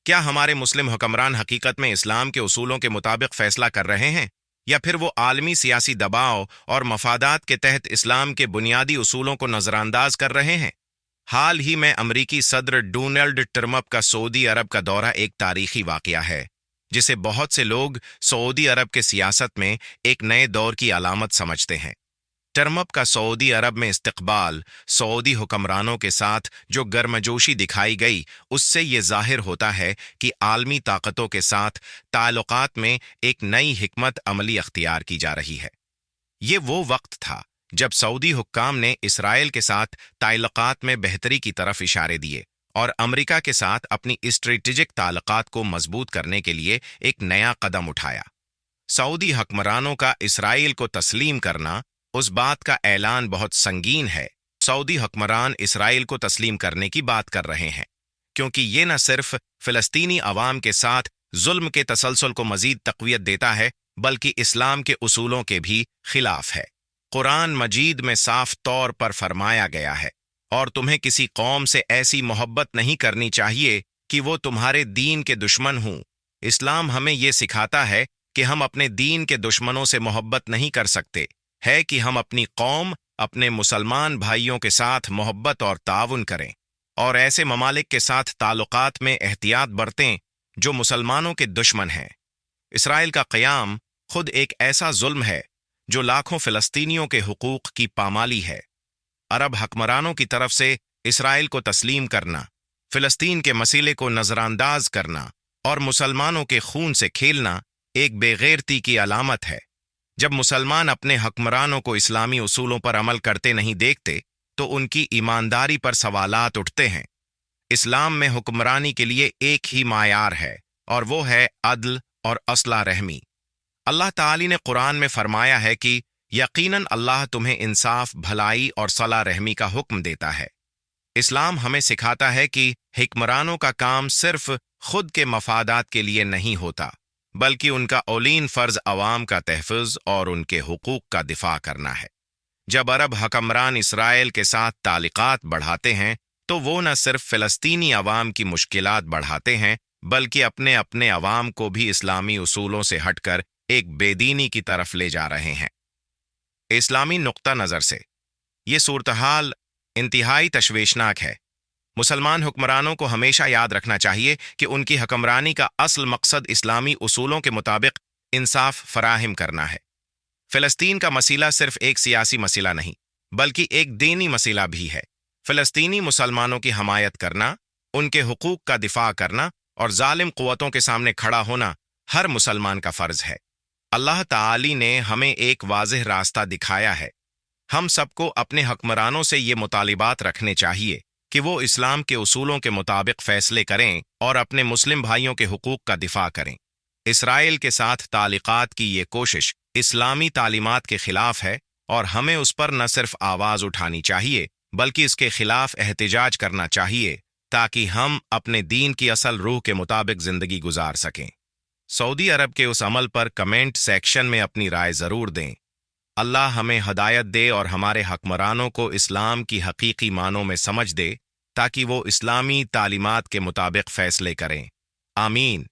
کیا ہمارے مسلم حکمران حقیقت میں اسلام کے اصولوں کے مطابق فیصلہ کر رہے ہیں، یا پھر وہ عالمی سیاسی دباؤ اور مفادات کے تحت اسلام کے بنیادی اصولوں کو نظر انداز کر رہے ہیں؟ حال ہی میں امریکی صدر ڈونلڈ ٹرمپ کا سعودی عرب کا دورہ ایک تاریخی واقعہ ہے، جسے بہت سے لوگ سعودی عرب کے سیاست میں ایک نئے دور کی علامت سمجھتے ہیں۔ ٹرمپ کا سعودی عرب میں استقبال سعودی حکمرانوں کے ساتھ جو گرمجوشی دکھائی گئی، اس سے یہ ظاہر ہوتا ہے کہ عالمی طاقتوں کے ساتھ تعلقات میں ایک نئی حکمت عملی اختیار کی جا رہی ہے۔ یہ وہ وقت تھا جب سعودی حکام نے اسرائیل کے ساتھ تعلقات میں بہتری کی طرف اشارے دیے اور امریکہ کے ساتھ اپنی اسٹریٹجک تعلقات کو مضبوط کرنے کے لیے ایک نیا قدم اٹھایا۔ سعودی حکمرانوں کا اسرائیل کو تسلیم کرنا اس بات کا اعلان بہت سنگین ہے۔ سعودی حکمران اسرائیل کو تسلیم کرنے کی بات کر رہے ہیں، کیونکہ یہ نہ صرف فلسطینی عوام کے ساتھ ظلم کے تسلسل کو مزید تقویت دیتا ہے، بلکہ اسلام کے اصولوں کے بھی خلاف ہے۔ قرآن مجید میں صاف طور پر فرمایا گیا ہے، اور تمہیں کسی قوم سے ایسی محبت نہیں کرنی چاہیے کہ وہ تمہارے دین کے دشمن ہوں۔ اسلام ہمیں یہ سکھاتا ہے کہ ہم اپنے دین کے دشمنوں سے محبت نہیں کر سکتے، ہے کہ ہم اپنی قوم، اپنے مسلمان بھائیوں کے ساتھ محبت اور تعاون کریں، اور ایسے ممالک کے ساتھ تعلقات میں احتیاط برتیں جو مسلمانوں کے دشمن ہیں۔ اسرائیل کا قیام خود ایک ایسا ظلم ہے جو لاکھوں فلسطینیوں کے حقوق کی پامالی ہے۔ عرب حکمرانوں کی طرف سے اسرائیل کو تسلیم کرنا، فلسطین کے مسئلے کو نظر انداز کرنا اور مسلمانوں کے خون سے کھیلنا ایک بے غیرتی کی علامت ہے۔ جب مسلمان اپنے حکمرانوں کو اسلامی اصولوں پر عمل کرتے نہیں دیکھتے تو ان کی ایمانداری پر سوالات اٹھتے ہیں۔ اسلام میں حکمرانی کے لیے ایک ہی معیار ہے، اور وہ ہے عدل اور اصلح رحمی۔ اللہ تعالی نے قرآن میں فرمایا ہے کہ یقیناً اللہ تمہیں انصاف، بھلائی اور صلح رحمی کا حکم دیتا ہے۔ اسلام ہمیں سکھاتا ہے کہ حکمرانوں کا کام صرف خود کے مفادات کے لیے نہیں ہوتا، بلکہ ان کا اولین فرض عوام کا تحفظ اور ان کے حقوق کا دفاع کرنا ہے۔ جب عرب حکمران اسرائیل کے ساتھ تعلقات بڑھاتے ہیں تو وہ نہ صرف فلسطینی عوام کی مشکلات بڑھاتے ہیں، بلکہ اپنے عوام کو بھی اسلامی اصولوں سے ہٹ کر ایک بے دینی کی طرف لے جا رہے ہیں۔ اسلامی نقطہ نظر سے یہ صورتحال انتہائی تشویشناک ہے۔ مسلمان حکمرانوں کو ہمیشہ یاد رکھنا چاہیے کہ ان کی حکمرانی کا اصل مقصد اسلامی اصولوں کے مطابق انصاف فراہم کرنا ہے۔ فلسطین کا مسئلہ صرف ایک سیاسی مسئلہ نہیں، بلکہ ایک دینی مسئلہ بھی ہے۔ فلسطینی مسلمانوں کی حمایت کرنا، ان کے حقوق کا دفاع کرنا اور ظالم قوتوں کے سامنے کھڑا ہونا ہر مسلمان کا فرض ہے۔ اللہ تعالی نے ہمیں ایک واضح راستہ دکھایا ہے۔ ہم سب کو اپنے حکمرانوں سے یہ مطالبات رکھنے چاہیے کہ وہ اسلام کے اصولوں کے مطابق فیصلے کریں اور اپنے مسلم بھائیوں کے حقوق کا دفاع کریں۔ اسرائیل کے ساتھ تعلقات کی یہ کوشش اسلامی تعلیمات کے خلاف ہے، اور ہمیں اس پر نہ صرف آواز اٹھانی چاہیے بلکہ اس کے خلاف احتجاج کرنا چاہیے، تاکہ ہم اپنے دین کی اصل روح کے مطابق زندگی گزار سکیں۔ سعودی عرب کے اس عمل پر کمنٹ سیکشن میں اپنی رائے ضرور دیں۔ اللہ ہمیں ہدایت دے اور ہمارے حکمرانوں کو اسلام کی حقیقی معنوں میں سمجھ دے، تاکہ وہ اسلامی تعلیمات کے مطابق فیصلے کریں۔ آمین۔